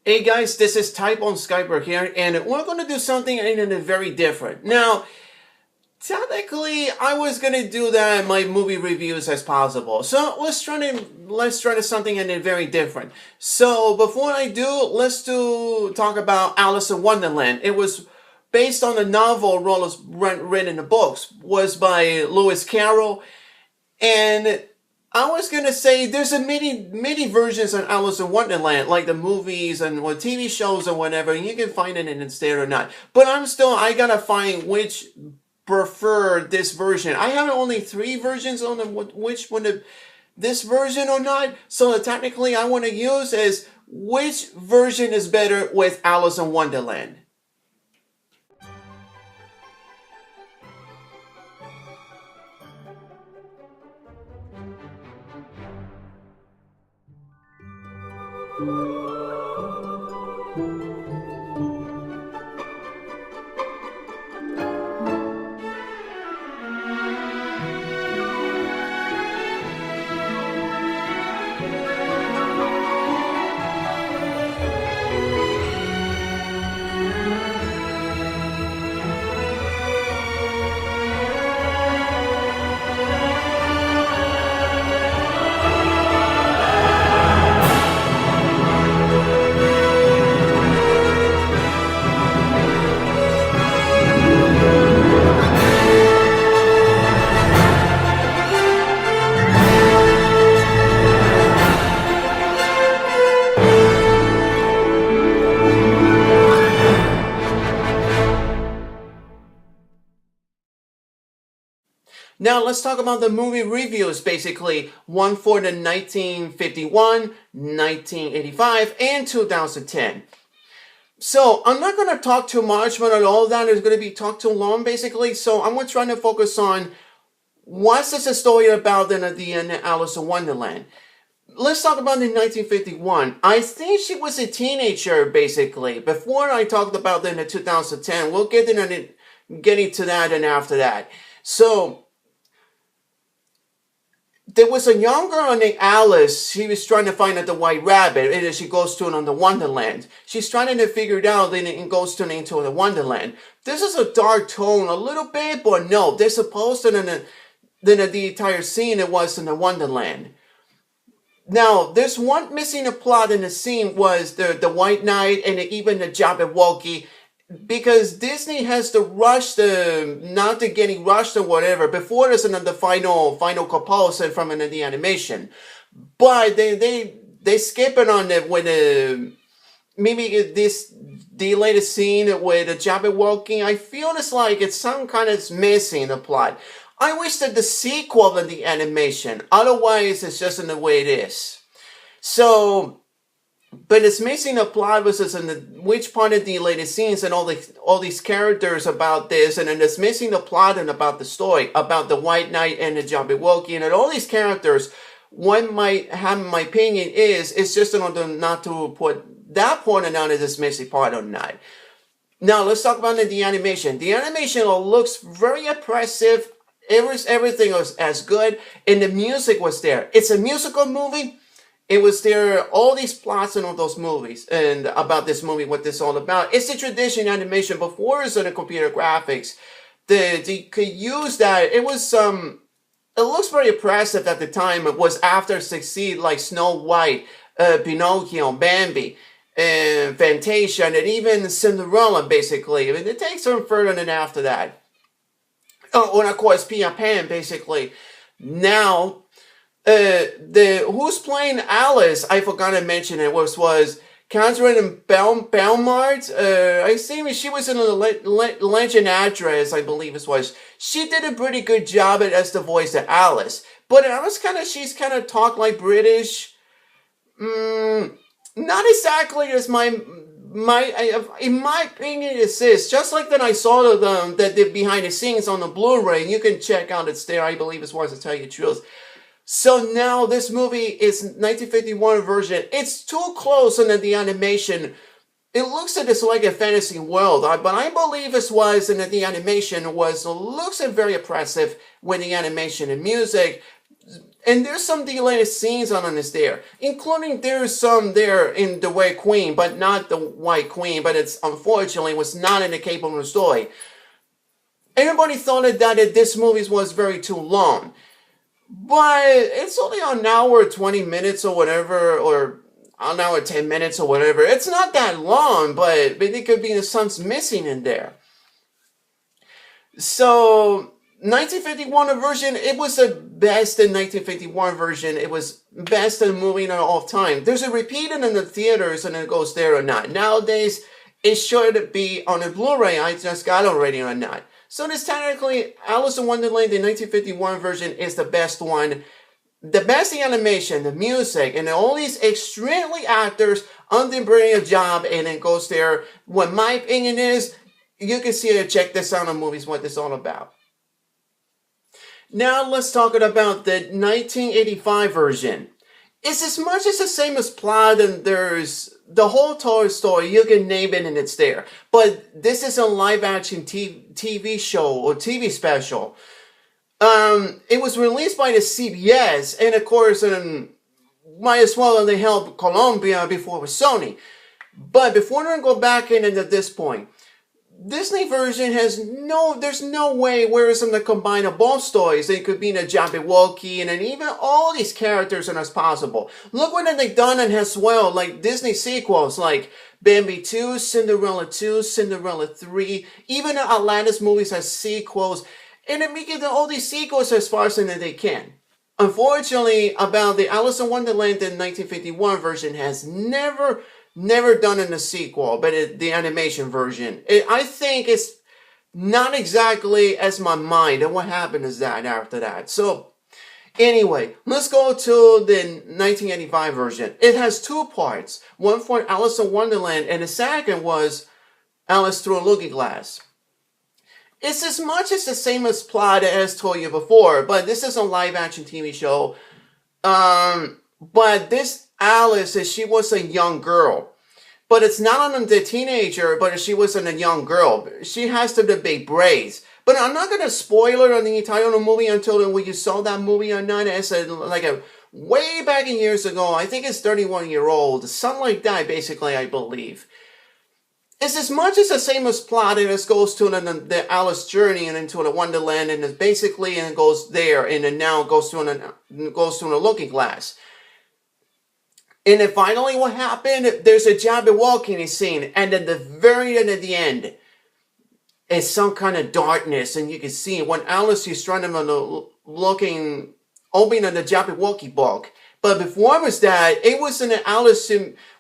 Hey guys, this is Type on Skyper here, and we're going to do something in a very different. Now, technically, I was going to do that in my movie reviews as possible. So let's try to something in a very different. So before I do, let's talk about Alice in Wonderland. It was based on a novel written in the books, was by Lewis Carroll, and I was gonna say there's a many versions of Alice in Wonderland, like the movies and TV shows or whatever, and you can find it in instead or not. But I gotta find which prefer this version. I have only 3 versions on which one this version or not. So technically, I want to use is which version is better with Alice in Wonderland. Now let's talk about the movie reviews, basically. One for the 1951, 1985, and 2010. So I'm not going to talk too much, but all that is going to be talk too long, basically. So I'm going to try to focus on what's this story about in the Alice in Wonderland. Let's talk about the 1951. I think she was a teenager, basically. Before I talked about the 2010, we'll get into that and after that. So there was a young girl named Alice. She was trying to find out the white rabbit, and she goes to it on the Wonderland. She's trying to figure it out, then it goes into the Wonderland. This is a dark tone, a little bit, but no, they're supposed to, then the entire scene it was in the Wonderland. Now, there's one missing a plot in the scene was the White Knight and even the Jabberwocky, because Disney has to rush not to getting rushed or whatever before there's the final comparison from the animation, but they skip it on it with maybe the latest scene with the Jabberwocky. I feel it's like it's some kind of missing the plot. I wish that the sequel of the animation, otherwise it's just in the way it is. So. But it's missing a plot versus which part of the latest scenes and all these characters about this, and then it's missing the plot and about the story about the White Knight and the Jabberwocky and all these characters. One might have, in my opinion, it's just not to put that point down as this missing part or not. Now let's talk about the animation. The animation looks very impressive. Everything was as good, and the music was there. It's a musical movie. It was there, all these plots in all those movies, and about this movie, what this all about. It's the traditional animation before it's in the computer graphics. They could use that. It was, it looks very impressive at the time. It was after succeed like Snow White, Pinocchio, Bambi, and Fantasia, and even Cinderella, basically. I mean, it takes them further than after that. Oh, and of course, Peter Pan, basically. Now, who's playing Alice? I forgot to mention it. Was Catherine Belmont? I think she was in a Legend Actress, I believe it was. She did a pretty good job as the voice of Alice, but she's kind of talk like British. Not exactly as in my opinion, it is just like that. I saw the behind the scenes on the Blu-ray. You can check out it's there. I believe it was, to tell you the truth. So now this movie is 1951 version. It's too close in the animation. It looks like it's like a fantasy world, but I believe it was in the animation looks very impressive with the animation and music. And there's some deleted scenes on this there, including there's some there in The White Queen, but not the White Queen, but it's unfortunately was not in the Cape of the story. Everybody thought that this movie was very too long. But it's only an hour, 20 minutes or whatever, or an hour, 10 minutes or whatever. It's not that long, but it could be something's missing in there. So, 1951 version, it was the best in 1951 version. It was best in the movie of all time. There's a repeat in the theaters and it goes there or not. Nowadays, it should be on a Blu-ray. I just got already or not. So this technically, Alice in Wonderland, the 1951 version is the best one. The best the animation, the music, and all these extremely actors on the brilliant job, and it goes there. What my opinion is, you can see it, check this out on movies, what this is all about. Now let's talk about the 1985 version. It's as much as the same as plot, and there's the whole Toy Story, you can name it and it's there. But this is a live action TV show or TV special. It was released by the CBS, and of course, might as well they held Columbia before it was Sony. But before I go back into this point, Disney version there's no way where it's going to combine both stories. It could be in a Jabberwocky and then even all these characters and as possible. Look what they've done and as well, like Disney sequels like Bambi 2, Cinderella 2, Cinderella 3, even the Atlantis movies has sequels, and they're making all these sequels as far as they can. Unfortunately, about the Alice in Wonderland in 1951 version has never done in a sequel, but the animation version. I think it's not exactly as my mind, and what happened is that after that. So, anyway, let's go to the 1985 version. It has two parts. One for Alice in Wonderland, and the second was Alice Through a Looking Glass. It's as much as the same as plot as told you before, but this is a live-action TV show. But this Alice, she was a young girl. But it's not on the teenager, but she was a young girl. She has the big braids. But I'm not going to spoil it on the entire movie until when you saw that movie or not. It's way back in years ago. I think it's 31-year-old. Something like that, basically, I believe. It's as much as the same as plot, and it goes to the Alice journey and into the Wonderland, and it's basically, and it goes there, and then now it goes to the Looking Glass. And then finally what happened, there's a Jabberwocky scene, and then the very end of the end is some kind of darkness, and you can see when Alice is trying to opening the Jabberwocky book. But before it was that, it was in the Alice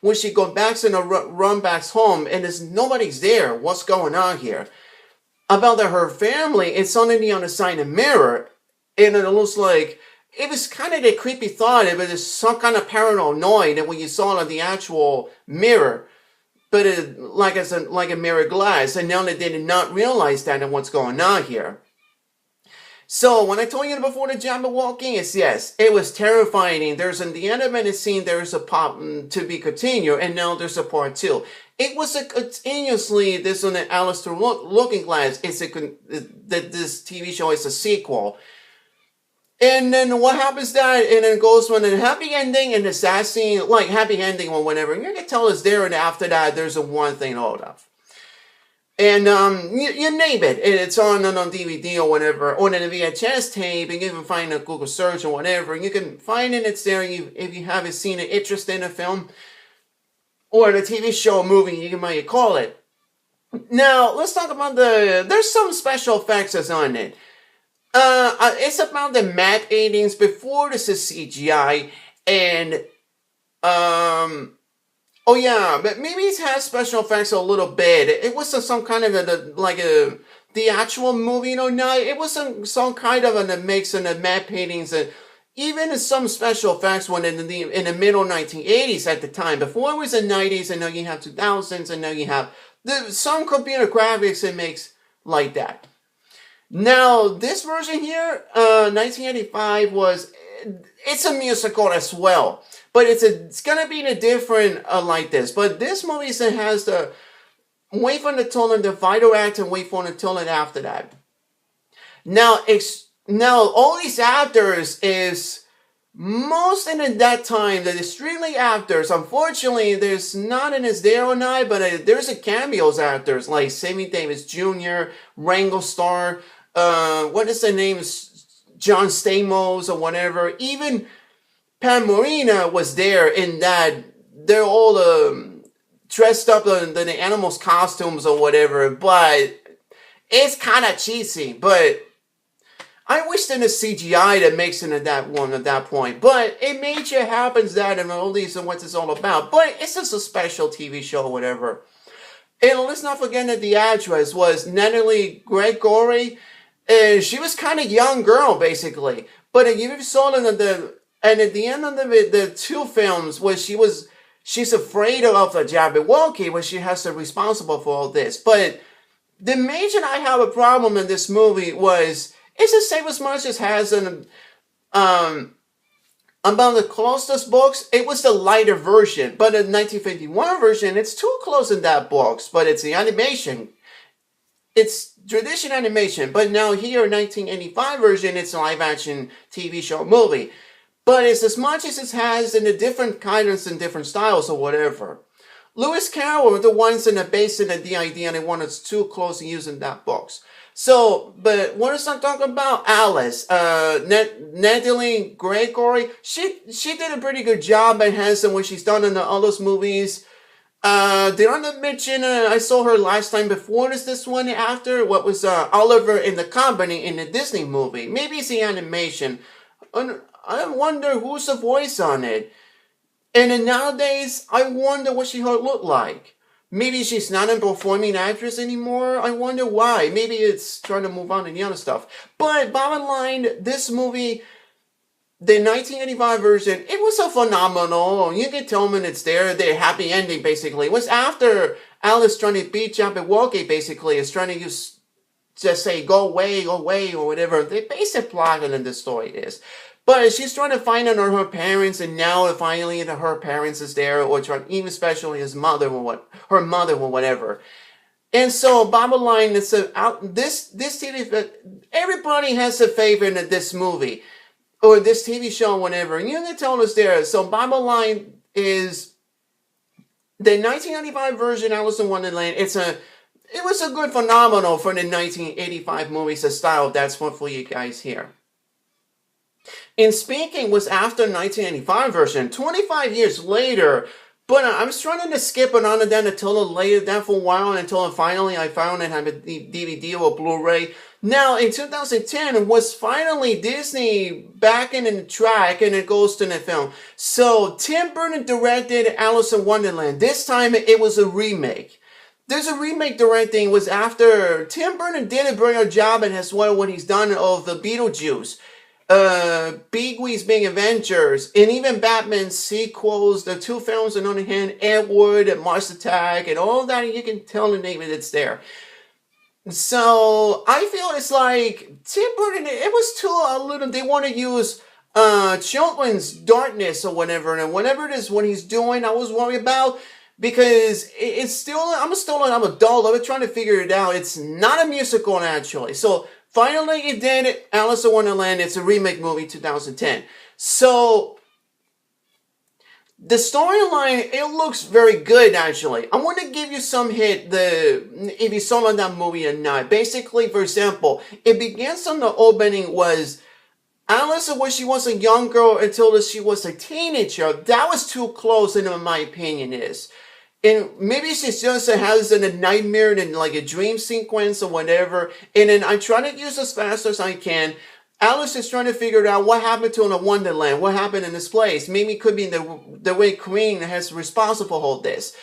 when she goes back and run back home, and there's nobody's there. What's going on here? About her family, it's only on the side of the mirror, and it looks like it was kind of a creepy thought, but it's some kind of paranoid that when you saw it on the actual mirror, but it, like a mirror glass, and now they did not realize that and what's going on here. So, when I told you before the Jabberwocky, yes, it was terrifying. There's in the end of the scene, there's a part to be continued, and now there's a part 2. It was a continuously, this on the Alice Through Looking Glass, this TV show is a sequel. And then what happens that, and then it goes from a happy ending and the sad scene, like happy ending or whatever, and you can tell it's there, and after that, there's a one thing hold up. And you name it. It's on DVD or whatever, or on a VHS tape, and you can find a Google search or whatever, and you can find it, it's there if you haven't seen it, interest in a film, or the TV show or movie, you might call it. Now, let's talk about there's some special effects that's on it. It's about the matte paintings before this is CGI, and oh yeah, but maybe it has special effects a little bit. It wasn't some kind of the actual movie or not. It was some kind of a mix in the matte paintings, and even some special effects when in the middle 1980s at the time. Before it was the 90s, and now you have 2000s, and now you have some computer graphics that makes like that. Now, this version here, 1985 it's a musical as well. But it's gonna be a different like this. But this movie has the wait for the tone the vital act and wait for the tone after that. Now all these actors is most in that time, the strictly actors, unfortunately, there's not in his there or not, but there's a cameos actors like Sammy Davis Jr., Rango Starr, what is the name? John Stamos or whatever. Even Pam Marina was there in that. They're all dressed up in the animals' costumes or whatever, but it's kind of cheesy. But I wish in the CGI that makes it at that one at that point. But it major happens that and all these and what it's all about. But it's just a special TV show or whatever. And let's not forget that the actress was Natalie Gregory. She was kind of young girl, basically. But you saw it in and at the end of the two films where she's afraid of the Jabberwocky, where she has to be responsible for all this. But the major I have a problem in this movie was it's the same as much as has in about the closest books. It was the lighter version, but in 1951 version, it's too close in that books. But it's the animation. It's tradition animation, but now here, 1985 version, it's a live-action TV show movie. But it's as much as it has in the different kinds and different styles or whatever. Lewis Carroll were the ones that are basing the idea and they wanted too close to using that box. So, but what is I'm talking about? Alice, Natalie Gregory, she did a pretty good job at Hanson what she's done in the other movies. Did I not mention, I saw her last time before this one after, what was Oliver in the Company in the Disney movie. Maybe it's the animation. I wonder who's the voice on it. And then nowadays, I wonder what she look like. Maybe she's not a performing actress anymore. I wonder why. Maybe it's trying to move on to the other stuff. But bottom line, this movie, the 1985 version, it was a phenomenal. You can tell them it's there. The happy ending, basically. It was after Alice trying to beat Jabberwocky, basically. Is trying to just say, go away, or whatever. The basic plot in the story is. But she's trying to find out her parents, and now finally her parents is there, or even especially his mother or her mother or whatever. And so, bottom line, it's this TV. Everybody has a favorite in this movie or this TV show, or whatever. And you can tell us there. So, bottom line is the 1995 version, Alice in Wonderland. It was a good phenomenal for the 1985 movies style. That's one for you guys here. And speaking was after 1985 version, 25 years later, but I was trying to skip it on and then until later that for a while until finally I found it had a DVD or Blu-ray. Now in 2010 was finally Disney back in the track and it goes to the film. So Tim Burton directed Alice in Wonderland. This time it was a remake. There's a remake directing was after Tim Burton did bring a job and as well what he's done of the Beetlejuice. Beagwees being Avengers, and even Batman sequels, the two films on the other hand, Edward and Mars Attack, and all that, you can tell the name it's there. So, I feel it's like, Tim Burton, it was too a little, they want to use, children's darkness or whatever, and whatever it is, what he's doing, I was worried about, because it's still, I'm an adult, I'm trying to figure it out, it's not a musical actually, so, finally, it did Alice in Wonderland. It's a remake movie, 2010. So, the storyline, it looks very good, actually. I want to give you some hint, if you saw that movie or not. Basically, for example, it begins on the opening was Alice when she was a young girl until she was a teenager. That was too close, in my opinion, is. And maybe she just has a nightmare and like a dream sequence or whatever. And then I try to use as fast as I can. Alice is trying to figure out what happened to her in Wonderland. What happened in this place? Maybe it could be the way Queen has responsible for all this.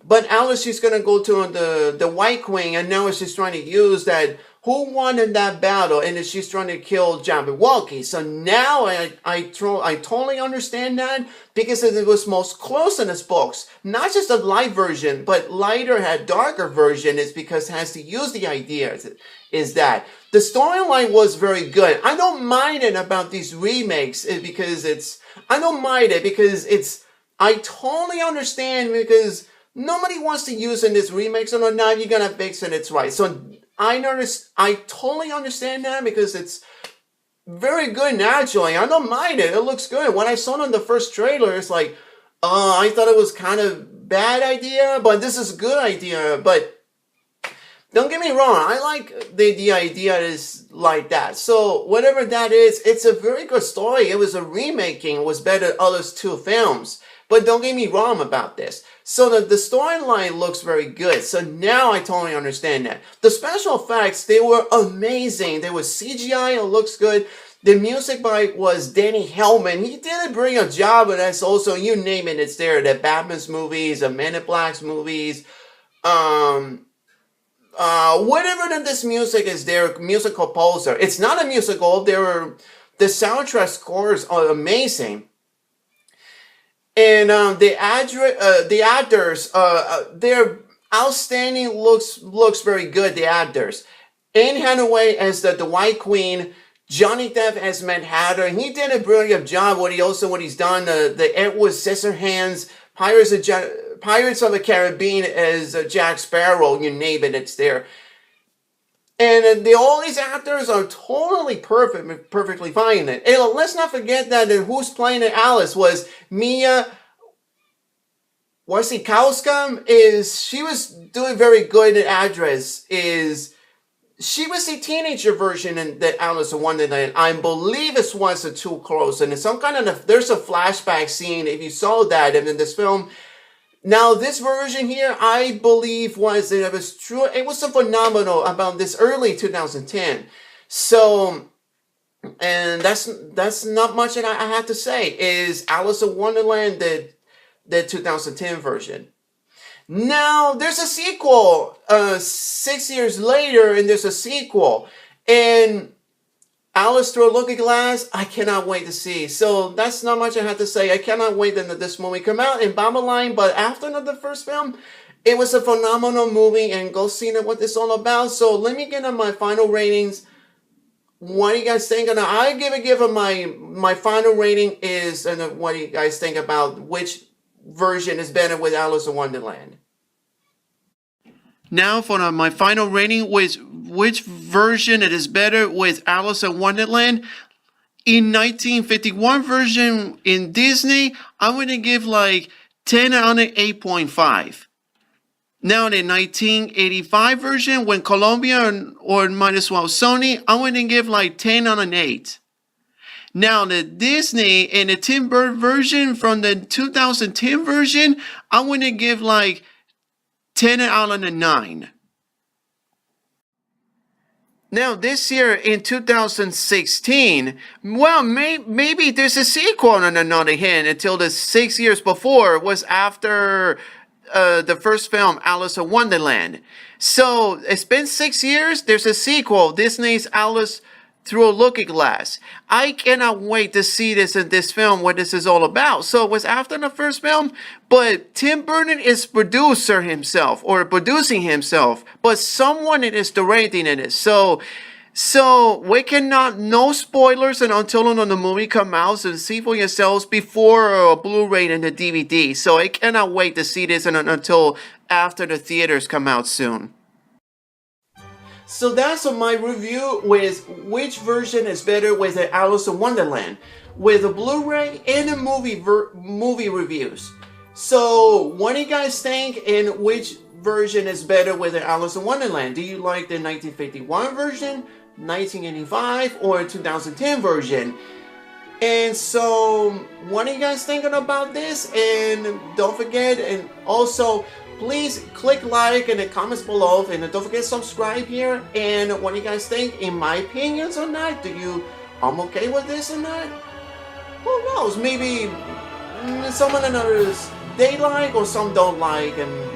But Alice, she's going to go to the White Queen. And now she's trying to use that. Who won in that battle? And then she's trying to kill Jabberwocky. So now I totally understand that because it was most close in this books. Not just a light version, but lighter had darker version is because it has to use the idea is that. The storyline was very good. I don't mind it about these remakes because I don't mind it because I totally understand because nobody wants to use in this remakes or not. You're going to fix it. It's right. So I totally understand that because very good naturally. I don't mind it. It looks good. When I saw it on the first trailer, it's like, I thought it was kind of bad idea, but this is a good idea. But don't get me wrong, I like the idea is like that. So whatever that is, it's a very good story. It was a remaking. It was better than others two films. But don't get me wrong about this. So the storyline looks very good. So now I totally understand that. The special effects, they were amazing. There was CGI, it looks good. The music was Danny Hellman. He did a brilliant job, and that's also, you name it, it's there. The Batman's movies, the Men in Black's movies, whatever that this music is, their music composer. It's not a musical. The soundtrack scores are amazing. And the actors, they're outstanding. Looks very good. The actors. Anne Hathaway as the White Queen. Johnny Depp as Manhattan. He did a brilliant job. What he's done. The Edward Scissorhands, Pirates of the Caribbean as Jack Sparrow. You name it, it's there. And all these actors are totally perfectly fine in it. And let's not forget that who's playing Alice was Mia Wasikowska. She was doing very good in actress. She was the teenager version in the Alice in Wonderland. I believe it was too close. And it's some kind of, there's a flashback scene, if you saw that in this film. Now, this version here, I believe it was true. It was a phenomenal about this early 2010. So, and that's not much that I have to say. Is Alice in Wonderland the 2010 version? Now, there's a sequel 6 years later, and there's a sequel. And Alice Through a Looking Glass, I cannot wait to see. So that's not much I have to say. I cannot wait that this movie come out in bottom line. But after the first film, it was a phenomenal movie, and go see what this all about. So let me get on my final ratings. What do you guys think? And I give my final rating is, and what do you guys think about which version is better with Alice in Wonderland? Now for my final rating, which version it is better with Alice in Wonderland. In 1951 version in Disney, I'm going to give like 10 out of 8.5. Now the 1985 version, when Columbia or might as well Sony, I'm going to give like 10 out of 8. Now the Disney and the Tim Burton version from the 2010 version, I'm going to give like 10 out of 9. Now this year in 2016, well, maybe there's a sequel on another hand. Until the 6 years before was after the first film, Alice in Wonderland. So it's been 6 years. There's a sequel, Disney's Alice Through a Looking Glass. I cannot wait to see this in this film, what this is all about. So it was after the first film, but Tim Burton is producer himself, or producing himself, but someone is directing in it. So we cannot, no spoilers and until the movie come out, so see for yourselves before Blu-ray and the DVD. So I cannot wait to see this until after the theaters come out soon. So that's my review with which version is better with the Alice in Wonderland, with the Blu-ray and the movie reviews. So what do you guys think, and which version is better with the Alice in Wonderland? Do you like the 1951 version, 1985, or 2010 version? And so what are you guys thinking about this? And don't forget, and also please click like in the comments below, and don't forget to subscribe here. And what do you guys think? In my opinions on that, I'm okay with this or not? Who knows? Maybe some of the others they like, or some don't like, and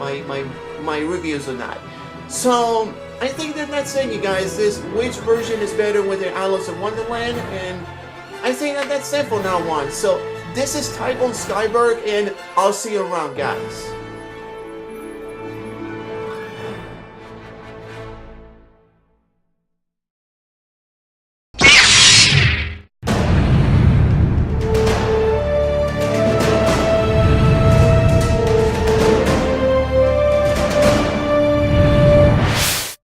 my reviews on that. So I think that's it, you guys. Which version is better with the Alice in Wonderland? And I think that's it for now on. So this is Typhon Skyberg, and I'll see you around, guys.